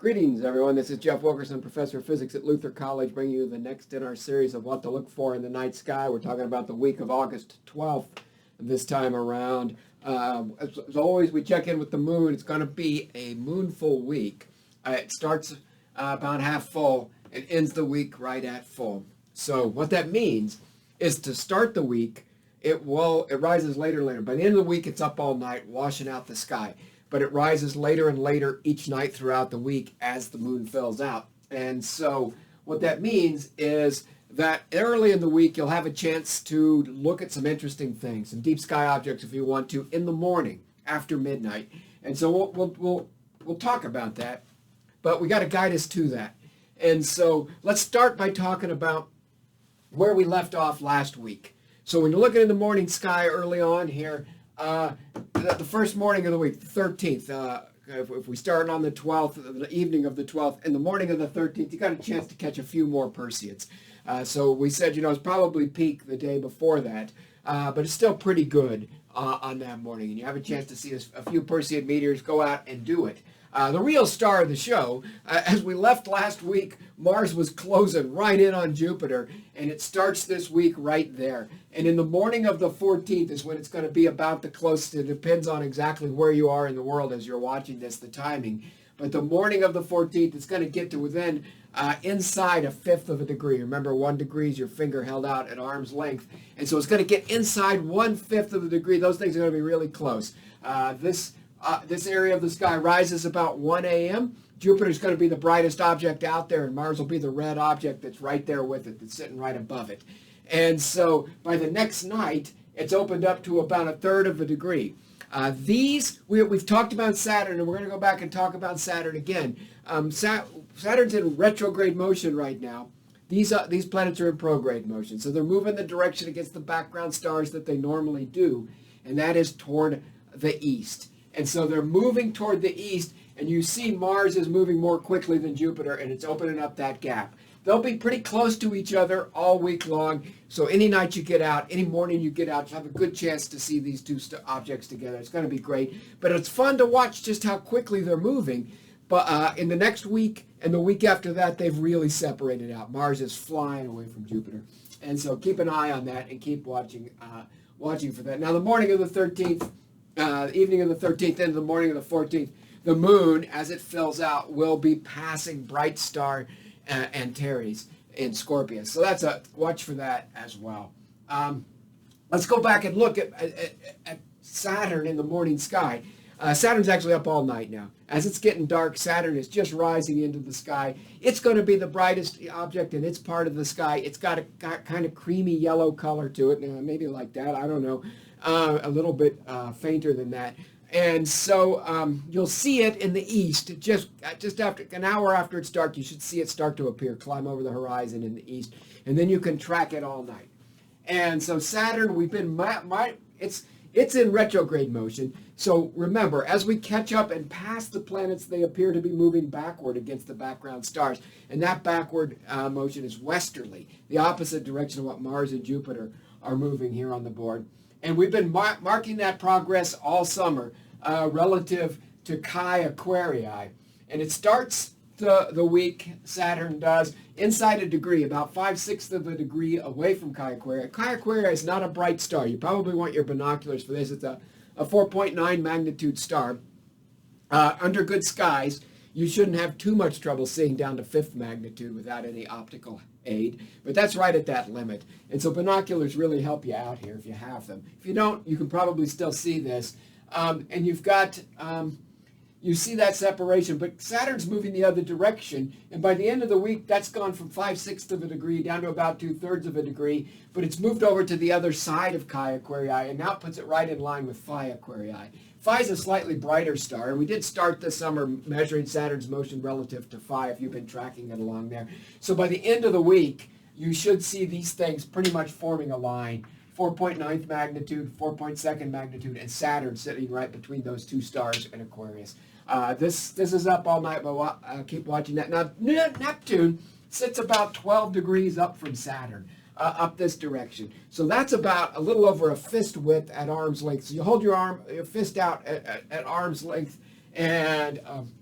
Greetings, everyone. This is Jeff Wilkerson, professor of physics at Luther College, bringing you the next in our series of what to look for in the night sky. We're talking about the week of August 12th this time around. As always, we check in with the moon. It's going to be a moonful week. It starts about half full and ends the week right at full. So what that means is to start the week, it rises later and later. By the end of the week, it's up all night, washing out the sky. But it rises later and later each night throughout the week as the moon fills out. And so what that means is that early in the week, you'll have a chance to look at some interesting things, some deep sky objects if you want to, in the morning after midnight. And so we'll talk about that, but we got to guide us to that. And so let's start by talking about where we left off last week. So when you're looking in the morning sky early on here, the first morning of the week, the 13th, if we start on the 12th, the evening of the 12th, in the morning of the 13th, you got a chance to catch a few more Perseids. So we said, it's probably peak the day before that, but it's still pretty good on that morning. And you have a chance to see a few Perseid meteors. Go out and do it. The real star of the show, as we left last week, Mars was closing right in on Jupiter, and it starts this week right there. And in the morning of the 14th is when it's going to be about the closest. It depends on exactly where you are in the world as you're watching this, the timing. But the morning of the 14th, it's going to get to within inside a fifth of a degree. Remember, 1 degree is your finger held out at arm's length. And so it's going to get inside 1/5 of the degree. Those things are going to be really close. This area of the sky rises about 1 a.m. Jupiter's going to be the brightest object out there, and Mars will be the red object that's right there with it, that's sitting right above it. And so by the next night, it's opened up to about 1/3 of a degree. We've talked about Saturn, and we're going to go back and talk about Saturn again. Saturn's in retrograde motion right now. These planets are in prograde motion, so they're moving the direction against the background stars that they normally do, and that is toward the east. And so they're moving toward the east, and you see Mars is moving more quickly than Jupiter, and it's opening up that gap. They'll be pretty close to each other all week long, so any night you get out, any morning you get out, you have a good chance to see these two objects together. It's going to be great, but it's fun to watch just how quickly they're moving. But in the next week and the week after that, they've really separated out. Mars is flying away from Jupiter, and so keep an eye on that and keep watching for that. Now, the morning of the 13th, evening of the 13th into the morning of the 14th, the moon, as it fills out, will be passing bright star Antares in Scorpius. So that's a watch for that as well. Let's go back and look at Saturn in the morning sky. Saturn's actually up all night now. As it's getting dark, Saturn is just rising into the sky. It's going to be the brightest object in its part of the sky. It's got a kind of creamy yellow color to it, maybe like that, I don't know. A little bit fainter than that. And so you'll see it in the east. Just after an hour after it's dark, you should see it start to appear, climb over the horizon in the east. And then you can track it all night. And so Saturn, we've been, it's in retrograde motion. So remember, as we catch up and pass the planets, they appear to be moving backward against the background stars. And that backward motion is westerly, the opposite direction of what Mars and Jupiter are moving here on the board. And we've been marking that progress all summer relative to Chi Aquarii. And it starts the week, Saturn does, inside a degree, about 5/6 of a degree away from Chi Aquarii. Chi Aquarii is not a bright star. You probably want your binoculars for this. It's a 4.9 magnitude star. Under good skies, you shouldn't have too much trouble seeing down to 5th magnitude without any optical aid, but that's right at that limit. And so binoculars really help you out here if you have them. If you don't, you can probably still see this. And you've got, you see that separation, but Saturn's moving the other direction. And by the end of the week, that's gone from 5/6 of a degree down to about 2/3 of a degree, but it's moved over to the other side of Chi Aquarii and now puts it right in line with Phi Aquarii. Phi is a slightly brighter star, and we did start this summer measuring Saturn's motion relative to Phi, if you've been tracking it along there. So by the end of the week, you should see these things pretty much forming a line. 4.9th magnitude, 4.2nd magnitude, and Saturn sitting right between those two stars in Aquarius. This is up all night, but keep watching that. Now, Neptune sits about 12 degrees up from Saturn. Up this direction. So that's about a little over a fist width at arm's length. So you hold your fist out at arm's length and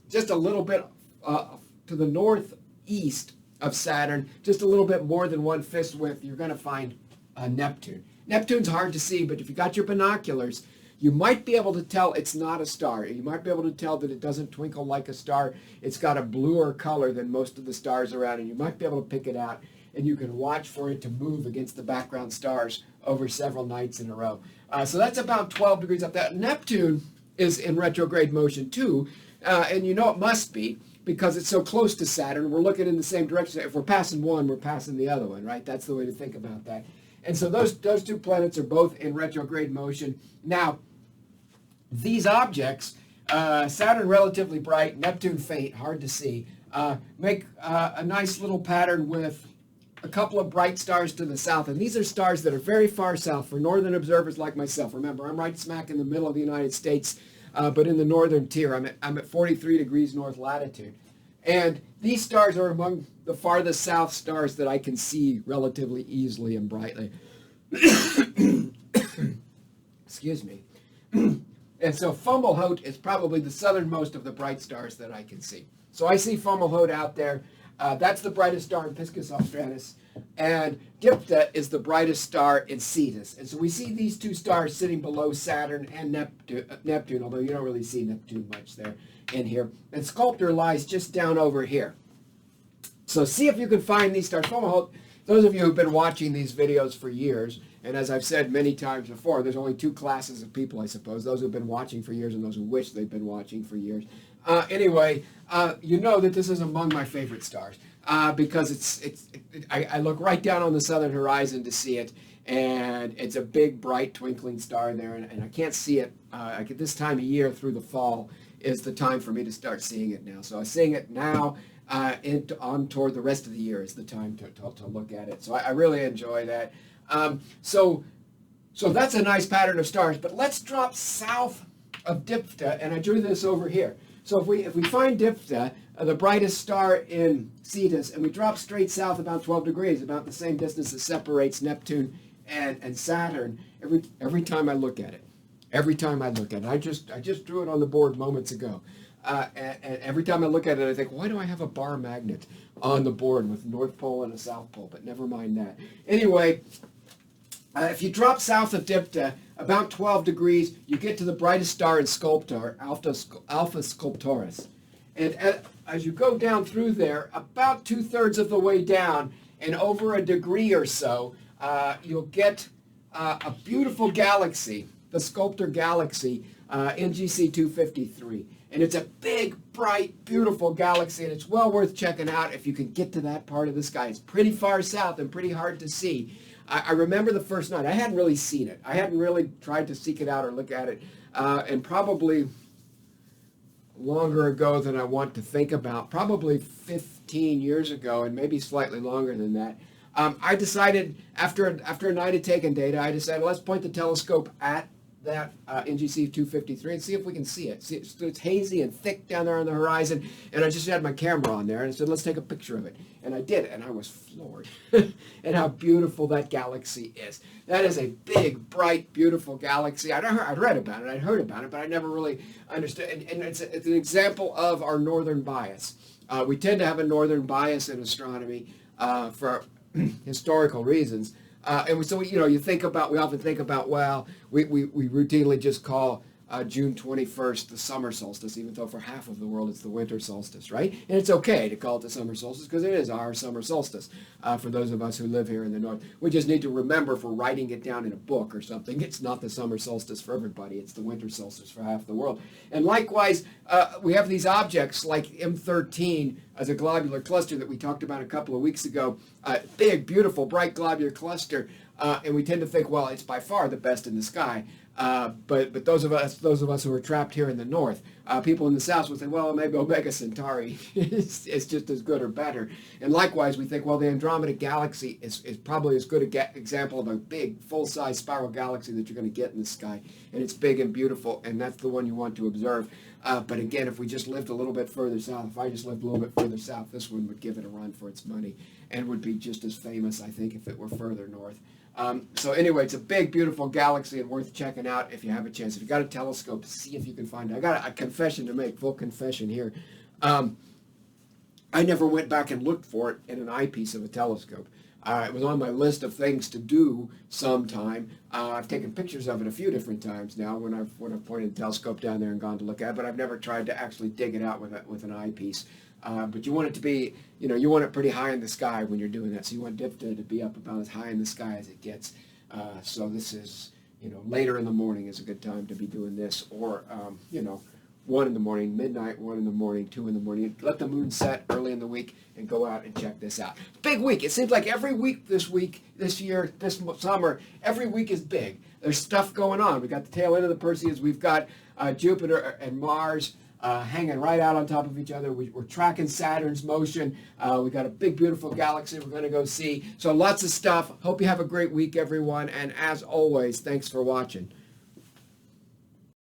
just a little bit to the northeast of Saturn, just a little bit more than 1/5 width, you're going to find Neptune. Neptune's hard to see, but if you got your binoculars, you might be able to tell it's not a star. You might be able to tell that it doesn't twinkle like a star. It's got a bluer color than most of the stars around, and you might be able to pick it out, and you can watch for it to move against the background stars over several nights in a row. So that's about 12 degrees up there. Neptune is in retrograde motion too, and you know it must be because it's so close to Saturn. We're looking in the same direction. If we're passing one, we're passing the other one, right? That's the way to think about that. And so those two planets are both in retrograde motion. Now, these objects, Saturn relatively bright, Neptune faint, hard to see, make a nice little pattern with a couple of bright stars to the south. And these are stars that are very far south for northern observers like myself. Remember, I'm right smack in the middle of the United States, but in the northern tier. I'm at 43 degrees north latitude. And these stars are among the farthest south stars that I can see relatively easily and brightly. Excuse me. And so Fomalhaut is probably the southernmost of the bright stars that I can see. So I see Fomalhaut out there. That's the brightest star in Piscis Australis. And Diphda is the brightest star in Cetus. And so we see these two stars sitting below Saturn and Neptune, although you don't really see Neptune much there in here. And Sculptor lies just down over here. So see if you can find these stars. Fomalhaut, those of you who've been watching these videos for years, and as I've said many times before, there's only two classes of people, I suppose, those who've been watching for years and those who wish they've been watching for years. Anyway, you know that this is among my favorite stars because I look right down on the southern horizon to see it, and it's a big, bright, twinkling star there, and I can't see it. At this time of year through the fall is the time for me to start seeing it now. So I'm seeing it now. On toward the rest of the year is the time to look at it. So I really enjoy that. So that's a nice pattern of stars. But let's drop south of Diphda, and I drew this over here. So if we find Diphda, the brightest star in Cetus, and we drop straight south about 12 degrees, about the same distance that separates Neptune and Saturn, every time I look at it. I just drew it on the board moments ago. And every time I look at it, I think, why do I have a bar magnet on the board with North Pole and a South Pole? But never mind that. Anyway, if you drop south of Diphda, about 12 degrees, you get to the brightest star in Sculptor, Alpha Sculptoris. And as you go down through there, about 2/3 of the way down, and over a degree or so, you'll get a beautiful galaxy, the Sculptor Galaxy, NGC 253. And it's a big, bright, beautiful galaxy, and it's well worth checking out if you can get to that part of the sky. It's pretty far south and pretty hard to see. I remember the first night. I hadn't really seen it. I hadn't really tried to seek it out or look at it. And probably longer ago than I want to think about, probably 15 years ago, and maybe slightly longer than that, I decided, after a night of taking data, I decided, let's point the telescope at that NGC 253 and see if we can see it. It's hazy and thick down there on the horizon, and I just had my camera on there and I said, let's take a picture of it. And I did, and I was floored at how beautiful that galaxy is. That is a big, bright, beautiful galaxy. I'd read about it, I'd heard about it, but I never really understood. And it's an example of our northern bias. We tend to have a northern bias in astronomy for historical reasons. We often think about, well, we routinely just call June 21st the summer solstice, even though for half of the world it's the winter solstice, right? And it's okay to call it the summer solstice because it is our summer solstice for those of us who live here in the north. We just need to remember, for writing it down in a book or something, it's not the summer solstice for everybody, it's the winter solstice for half the world. And likewise, we have these objects like M13 as a globular cluster that we talked about a couple of weeks ago, big, beautiful, bright globular cluster, and we tend to think, well, it's by far the best in the sky. But those of us who are trapped here in the north, people in the south will say, well, maybe Omega Centauri is just as good or better. And likewise, we think, well, the Andromeda Galaxy is probably as good an example of a big, full-size spiral galaxy that you're going to get in the sky. And it's big and beautiful, and that's the one you want to observe. But again, if we just lived a little bit further south, if I just lived a little bit further south, this one would give it a run for its money and would be just as famous, I think, if it were further north. So anyway, it's a big, beautiful galaxy and worth checking out if you have a chance. If you got a telescope, see if you can find it. I got a confession to make, full confession here. I never went back and looked for it in an eyepiece of a telescope. It was on my list of things to do sometime. I've taken pictures of it a few different times now when I've pointed the telescope down there and gone to look at it, but I've never tried to actually dig it out with an eyepiece. But you want it to be, you want it pretty high in the sky when you're doing that. So you want Diphda to be up about as high in the sky as it gets. So this is, later in the morning is a good time to be doing this, or 1 in the morning, midnight, 1 in the morning, 2 in the morning. Let the moon set early in the week and go out and check this out. Big week. It seems like every week, this year, this summer, every week is big. There's stuff going on. We've got the tail end of the Perseids. We've got Jupiter and Mars hanging right out on top of each other. We're tracking Saturn's motion. We've got a big, beautiful galaxy we're going to go see. So lots of stuff. Hope you have a great week, everyone. And as always, thanks for watching.